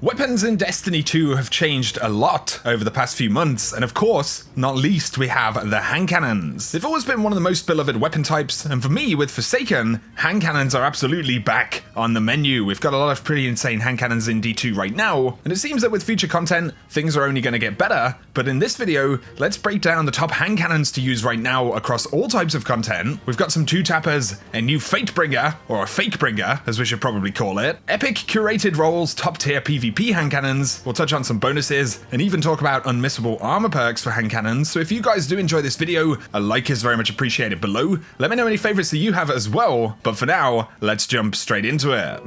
Weapons in Destiny 2 have changed a lot over the past few months, and of course, not least, we have the hand cannons. They've always been one of the most beloved weapon types, and for me, with Forsaken, hand cannons are absolutely back on the menu. We've got a lot of pretty insane hand cannons in D2 right now, and it seems that with future content, things are only going to get better, but in this video, let's break down the top hand cannons to use right now across all types of content. We've got some two-tappers, a new Fatebringer, or a Fakebringer, as we should probably call it, epic curated roles, top-tier PvP hand cannons, we'll touch on some bonuses, and even talk about unmissable armor perks for hand cannons. So if you guys do enjoy this video, a like is very much appreciated below. Let me know any favorites that you have as well, but for now, let's jump straight into it.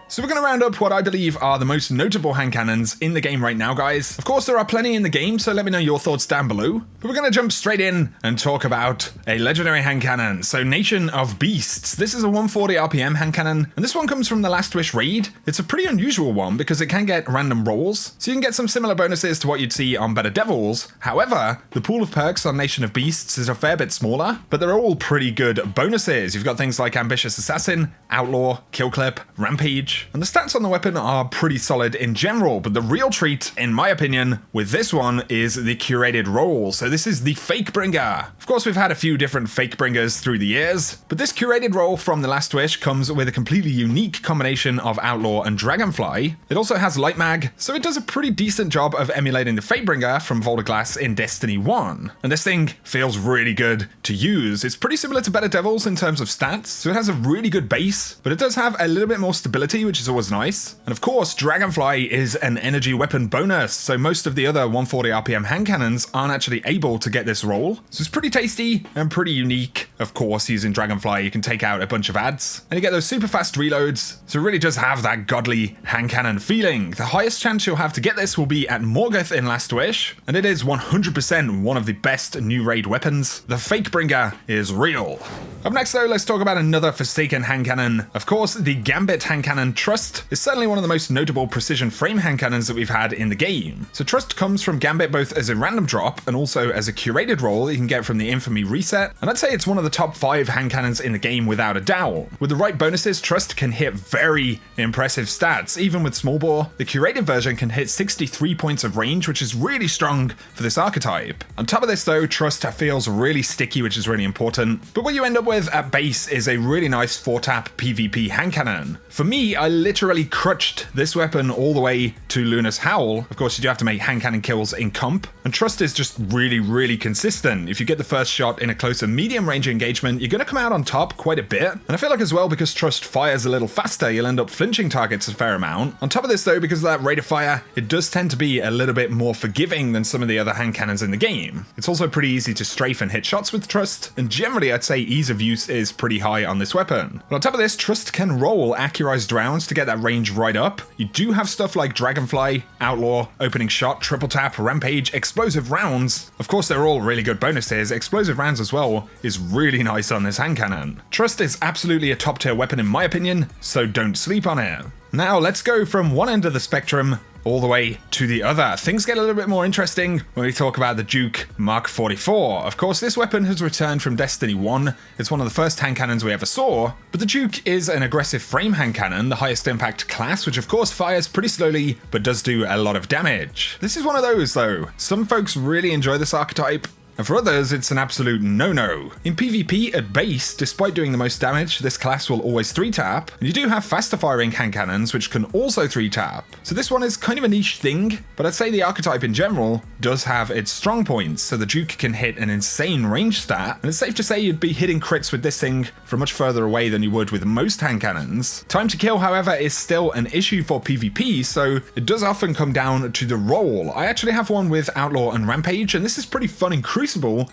So we're going to round up what I believe are the most notable hand cannons in the game right now, guys. Of course, there are plenty in the game, so let me know your thoughts down below. But we're going to jump straight in and talk about a legendary hand cannon. So Nation of Beasts. This is a 140 RPM hand cannon, and this one comes from the Last Wish raid. It's a pretty unusual one because it can get random rolls, so you can get some similar bonuses to what you'd see on Better Devils. However, the pool of perks on Nation of Beasts is a fair bit smaller, but they're all pretty good bonuses. You've got things like Ambitious Assassin, Outlaw, Kill Clip, Rampage, and the stats on the weapon are pretty solid in general, but the real treat, in my opinion, with this one is the curated role. So this is the Fatebringer. Of course, we've had a few different Fakebringers through the years, but this curated role from the Last Wish comes with a completely unique combination of Outlaw and Dragonfly. It also has Light Mag, so it does a pretty decent job of emulating the Fatebringer from Vault Glass in Destiny 1. And this thing feels really good to use. It's pretty similar to Better Devils in terms of stats, so it has a really good base, but it does have a little bit more stability, which is always nice. And of course, Dragonfly is an energy weapon bonus, so most of the other 140 RPM hand cannons aren't actually able to get this roll. So it's pretty tasty and pretty unique. Of course, using Dragonfly, you can take out a bunch of ads, and you get those super fast reloads, so it really does have that godly hand cannon feeling. The highest chance you'll have to get this will be at Morgoth in Last Wish, and it is 100% one of the best new raid weapons. The Fatebringer is real. Up next though, let's talk about another Forsaken hand cannon. Of course, the Gambit hand cannon Trust is certainly one of the most notable precision frame hand cannons that we've had in the game. So Trust comes from Gambit both as a random drop and also as a curated roll that you can get from the Infamy reset, and I'd say it's one of the top 5 hand cannons in the game without a doubt. With the right bonuses, Trust can hit very impressive stats. Even with small bore, the curated version can hit 63 points of range, which is really strong for this archetype. On top of this though, Trust feels really sticky, which is really important, but what you end up with at base is a really nice 4-tap PvP hand cannon. For me, I literally crutched this weapon all the way to Luna's Howl. Of course, you do have to make hand cannon kills in comp, and Trust is just really consistent. If you get the first shot in a close and medium range engagement, you're going to come out on top quite a bit, and I feel like as well, because Trust fires a little faster, you'll end up flinching targets a fair amount. On top of this though, because of that rate of fire, it does tend to be a little bit more forgiving than some of the other hand cannons in the game. It's also pretty easy to strafe and hit shots with Trust, and generally I'd say ease of use is pretty high on this weapon. But on top of this, Trust can roll accurized rounds to get that range right up. You do have stuff like Dragonfly, Outlaw, Opening Shot, Triple Tap, Rampage, Explosive Rounds. Of course, they're all really good bonuses. Explosive Rounds as well is really nice on this hand cannon. Trust is absolutely a top tier weapon in my opinion, so don't sleep on it. Now let's go from one end of the spectrum all the way to the other. Things get a little bit more interesting when we talk about the Duke Mark 44. Of course, this weapon has returned from Destiny 1. It's one of the first hand cannons we ever saw, but the Duke is an aggressive frame hand cannon, the highest impact class, which of course fires pretty slowly, but does do a lot of damage. This is one of those though. Some folks really enjoy this archetype, and for others, it's an absolute no-no. In PvP at base, despite doing the most damage, this class will always 3-tap, and you do have faster firing hand cannons which can also 3-tap. So this one is kind of a niche thing, but I'd say the archetype in general does have its strong points, so the Duke can hit an insane range stat, and it's safe to say you'd be hitting crits with this thing from much further away than you would with most hand cannons. Time to kill, however, is still an issue for PvP, so it does often come down to the roll. I actually have one with Outlaw and Rampage, and this is pretty fun and crucible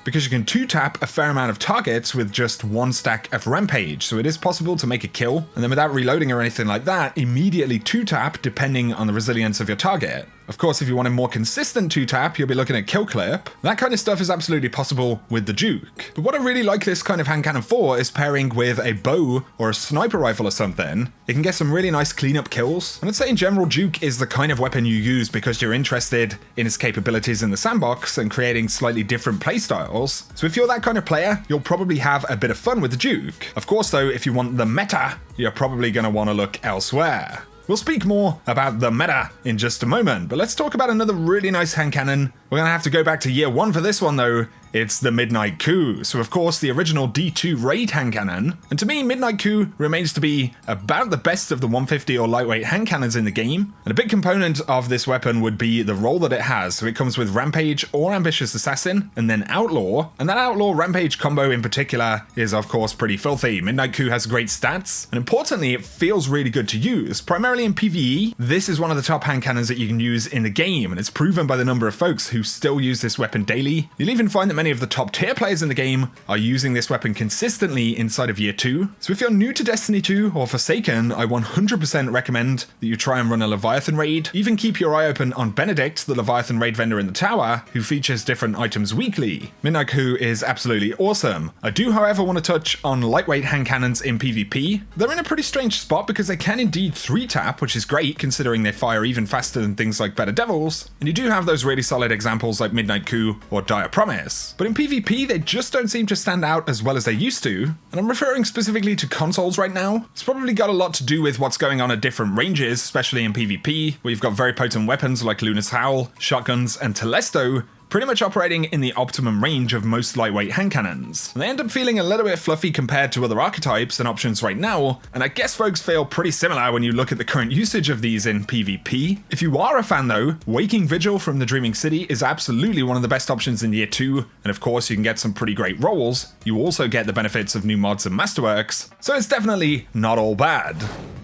because you can 2-tap a fair amount of targets with just 1 stack of Rampage, so it is possible to make a kill, and then without reloading or anything like that, immediately 2-tap depending on the resilience of your target. Of course, if you want a more consistent 2-tap, you'll be looking at Kill Clip. That kind of stuff is absolutely possible with the Duke. But what I really like this kind of hand cannon for is pairing with a bow or a sniper rifle or something. It can get some really nice cleanup kills. And I'd say in general, Duke is the kind of weapon you use because you're interested in its capabilities in the sandbox and creating slightly different playstyles. So if you're that kind of player, you'll probably have a bit of fun with the Duke. Of course though, if you want the meta, you're probably going to want to look elsewhere. We'll speak more about the meta in just a moment, but let's talk about another really nice hand cannon. We're gonna have to go back to year 1 for this one though. It's the Midnight Coup, so of course the original D2 raid hand cannon, and to me Midnight Coup remains to be about the best of the 150 or lightweight hand cannons in the game, and a big component of this weapon would be the role that it has. So it comes with Rampage or Ambitious Assassin, and then Outlaw, and that Outlaw Rampage combo in particular is of course pretty filthy. Midnight Coup has great stats, and importantly it feels really good to use. Primarily in PvE, this is one of the top hand cannons that you can use in the game, and it's proven by the number of folks who still use this weapon daily. You'll even find that many of the top tier players in the game are using this weapon consistently inside of year 2. So if you're new to Destiny 2 or Forsaken, I 100% recommend that you try and run a Leviathan raid. Even keep your eye open on Benedict, the Leviathan raid vendor in the tower, who features different items weekly. Midnight Coup is absolutely awesome. I do, however, want to touch on lightweight hand cannons in PvP. They're in a pretty strange spot because they can indeed 3-tap, which is great considering they fire even faster than things like Better Devils. And you do have those really solid examples like Midnight Coup or Dire Promise. But in PvP, they just don't seem to stand out as well as they used to, and I'm referring specifically to consoles right now. It's probably got a lot to do with what's going on at different ranges, especially in PvP, where you've got very potent weapons like Luna's Howl, shotguns, and Telesto, pretty much operating in the optimum range of most lightweight hand cannons. And they end up feeling a little bit fluffy compared to other archetypes and options right now, and I guess folks feel pretty similar when you look at the current usage of these in PvP. If you are a fan though, Waking Vigil from the Dreaming City is absolutely one of the best options in year 2, and of course you can get some pretty great rolls. You also get the benefits of new mods and masterworks, so it's definitely not all bad.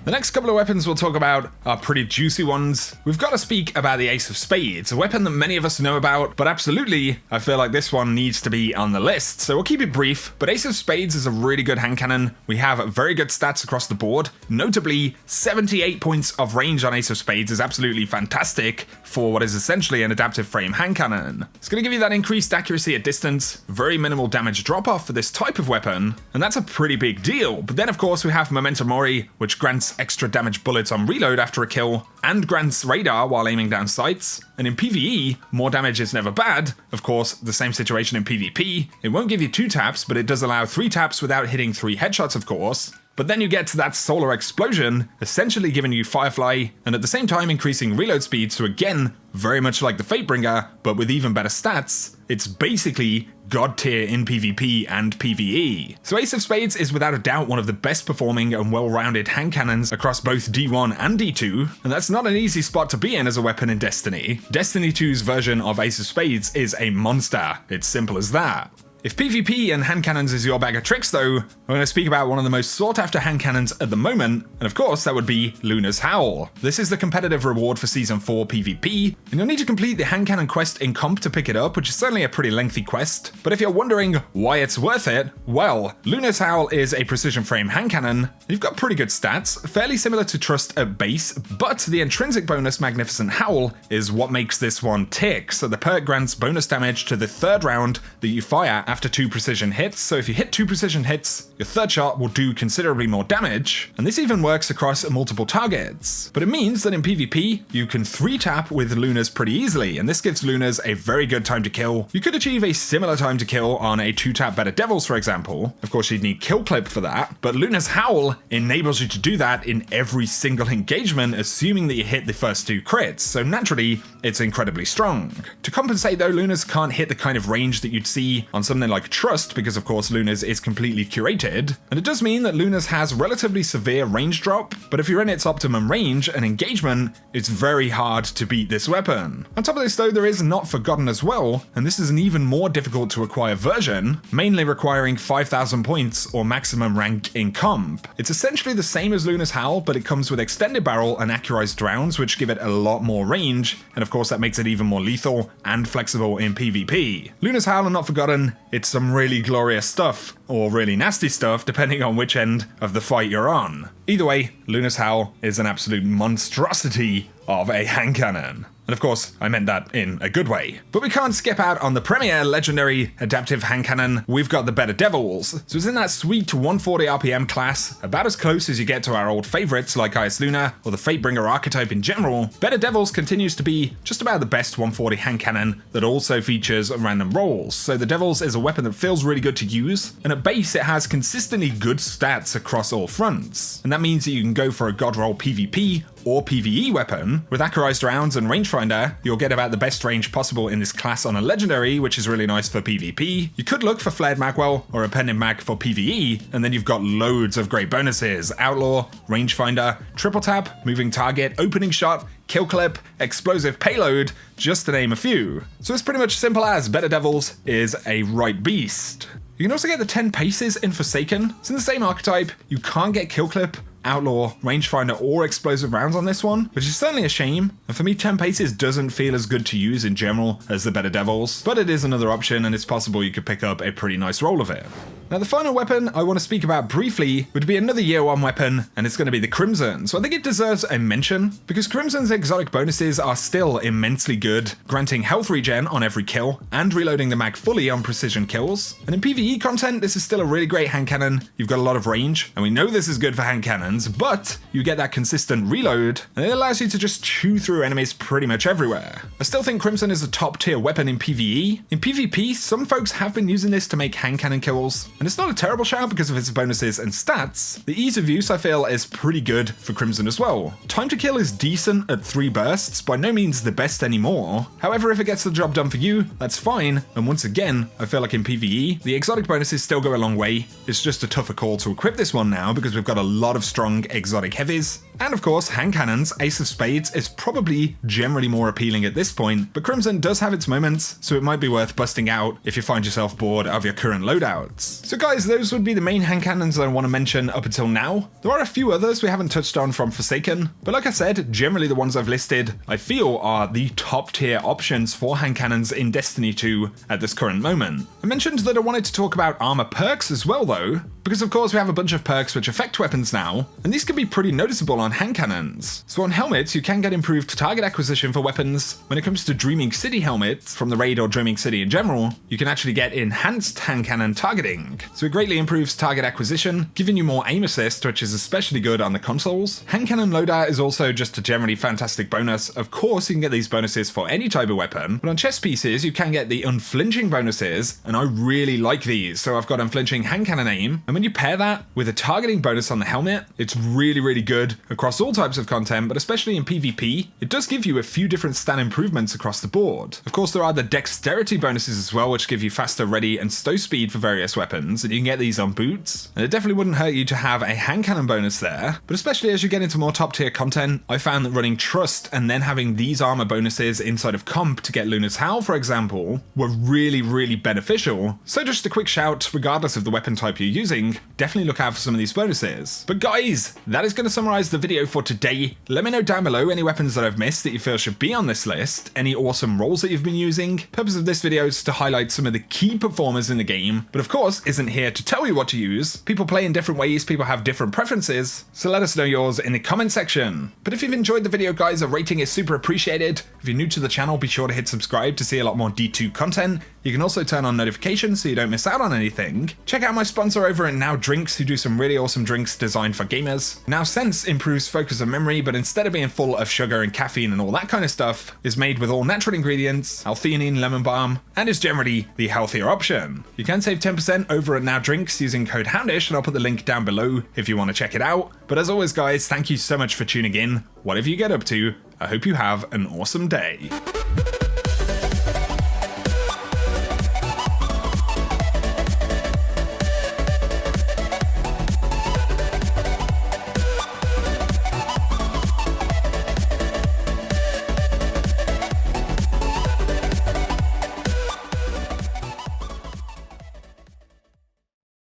The next couple of weapons we'll talk about are pretty juicy ones. We've got to speak about the Ace of Spades, a weapon that many of us know about, but absolutely, I feel like this one needs to be on the list, so we'll keep it brief. But Ace of Spades is a really good hand cannon. We have very good stats across the board. Notably, 78 points of range on Ace of Spades is absolutely fantastic for what is essentially an adaptive frame hand cannon. It's going to give you that increased accuracy at distance, very minimal damage drop-off for this type of weapon, and that's a pretty big deal. But then of course we have Memento Mori, which grants extra damage bullets on reload after a kill, and grants radar while aiming down sights. And in PvE, more damage is never bad. Of course, the same situation in PvP. It won't give you 2 taps, but it does allow 3 taps without hitting 3 headshots, of course. But then you get to that solar explosion, essentially giving you Firefly, and at the same time increasing reload speed, so again, very much like the Fatebringer, but with even better stats. It's basically god tier in PvP and PvE. So Ace of Spades is without a doubt one of the best performing and well-rounded hand cannons across both D1 and D2, and that's not an easy spot to be in as a weapon in Destiny. Destiny 2's version of Ace of Spades is a monster. It's simple as that. If PvP and hand cannons is your bag of tricks though, we're going to speak about one of the most sought after hand cannons at the moment, and of course that would be Luna's Howl. This is the competitive reward for Season 4 PvP, and you'll need to complete the hand cannon quest in comp to pick it up, which is certainly a pretty lengthy quest. But if you're wondering why it's worth it, well, Luna's Howl is a precision frame hand cannon. You've got pretty good stats, fairly similar to Trust at base, but the intrinsic bonus Magnificent Howl is what makes this one tick. So the perk grants bonus damage to the 3rd round that you fire after 2 precision hits, so if you hit 2 precision hits, your 3rd shot will do considerably more damage, and this even works across multiple targets. But it means that in PvP, you can 3-tap with Lunas pretty easily, and this gives Lunas a very good time to kill. You could achieve a similar time to kill on a 2-tap Better Devils, for example. Of course, you'd need Kill Clip for that, but Luna's Howl enables you to do that in every single engagement, assuming that you hit the first 2 crits, so naturally, it's incredibly strong. To compensate though, Lunas can't hit the kind of range that you'd see on something like Trust, because of course Luna's is completely curated, and it does mean that Luna's has relatively severe range drop, but if you're in its optimum range and engagement, it's very hard to beat this weapon. On top of this though, there is Not Forgotten as well, and this is an even more difficult to acquire version, mainly requiring 5,000 points or maximum rank in comp. It's essentially the same as Luna's Howl, but it comes with extended barrel and accurized rounds, which give it a lot more range, and of course that makes it even more lethal and flexible in PvP. Luna's Howl and Not Forgotten, it's some really glorious stuff, or really nasty stuff, depending on which end of the fight you're on. Either way, Luna's Howl is an absolute monstrosity of a hand cannon. And of course, I meant that in a good way. But we can't skip out on the premier legendary adaptive hand cannon. We've got the Better Devils. So it's in that sweet 140 RPM class, about as close as you get to our old favorites like Ice Luna or the Fatebringer archetype in general. Better Devils continues to be just about the best 140 hand cannon that also features random rolls. So the Devils is a weapon that feels really good to use, and at base it has consistently good stats across all fronts. And that means that you can go for a god roll PvP or PvE weapon. With accurized rounds and rangefinder, you'll get about the best range possible in this class on a legendary, which is really nice for PvP. You could look for flared magwell or a pendant mag for PvE, and then you've got loads of great bonuses: outlaw, rangefinder, triple tap, moving target, opening shot, kill clip, explosive payload, just to name a few. So it's pretty much simple as Better Devils is a right beast. You can also get the 10 paces in Forsaken. It's in the same archetype. You can't get kill clip, outlaw, rangefinder, or explosive rounds on this one, which is certainly a shame. And for me, 10 paces doesn't feel as good to use in general as the Better Devils, but it is another option, and it's possible you could pick up a pretty nice roll of it. Now, the final weapon I want to speak about briefly would be another year 1 weapon, and it's going to be the Crimson. So I think it deserves a mention, because Crimson's exotic bonuses are still immensely good, granting health regen on every kill, and reloading the mag fully on precision kills. And in PvE content, this is still a really great hand cannon. You've got a lot of range, and we know this is good for hand cannons, but you get that consistent reload, and it allows you to just chew through enemies pretty much everywhere. I still think Crimson is a top tier weapon in PvE. In PvP, some folks have been using this to make hand cannon kills, and it's not a terrible shout because of its bonuses and stats. The ease of use, I feel, is pretty good for Crimson as well. Time to kill is decent at 3 bursts, by no means the best anymore. However, if it gets the job done for you, that's fine, and once again, I feel like in PvE, the exotic bonuses still go a long way. It's just a tougher call to equip this one now because we've got a lot of strong exotic heavies. And of course, hand cannons, Ace of Spades is probably generally more appealing at this point, but Crimson does have its moments, so it might be worth busting out if you find yourself bored of your current loadouts. So guys, those would be the main hand cannons that I want to mention up until now. There are a few others we haven't touched on from Forsaken, but like I said, generally the ones I've listed I feel are the top tier options for hand cannons in Destiny 2 at this current moment. I mentioned that I wanted to talk about armor perks as well though, because of course we have a bunch of perks which affect weapons now, and these can be pretty noticeable on hand cannons. So on helmets, you can get improved target acquisition for weapons. When it comes to Dreaming City helmets, from the raid or Dreaming City in general, you can actually get enhanced hand cannon targeting. So it greatly improves target acquisition, giving you more aim assist, which is especially good on the consoles. Hand cannon loadout is also just a generally fantastic bonus. Of course, you can get these bonuses for any type of weapon, but on chest pieces, you can get the unflinching bonuses, and I really like these. So I've got unflinching hand cannon aim, and when you pair that with a targeting bonus on the helmet, it's really, really good across all types of content, but especially in PvP, it does give you a few different stat improvements across the board. Of course, there are the dexterity bonuses as well, which give you faster ready and stow speed for various weapons, and you can get these on boots. And it definitely wouldn't hurt you to have a hand cannon bonus there, but especially as you get into more top tier content, I found that running Trust and then having these armor bonuses inside of comp to get Luna's Howl, for example, were really, really beneficial. So just a quick shout, regardless of the weapon type you're using, definitely look out for some of these bonuses. But guys, that is going to summarize the video for today. Let me know down below any weapons that I've missed that you feel should be on this list, any awesome rolls that you've been using. Purpose of this video is to highlight some of the key performers in the game, but of course isn't here to tell you what to use. People play in different ways, people have different preferences, so let us know yours in the comment section. But if you've enjoyed the video guys, a rating is super appreciated. If you're new to the channel, be sure to hit subscribe to see a lot more D2 content. You can also turn on notifications so you don't miss out on anything. Check out my sponsor over at Now Drinks, who do some really awesome drinks designed for gamers. Now Sense improves focus and memory, but instead of being full of sugar and caffeine and all that kind of stuff, is made with all natural ingredients, L-theanine, lemon balm, and is generally the healthier option. You can save 10% over at Now Drinks using code Houndish, and I'll put the link down below if you want to check it out. But as always guys, thank you so much for tuning in. Whatever you get up to, I hope you have an awesome day.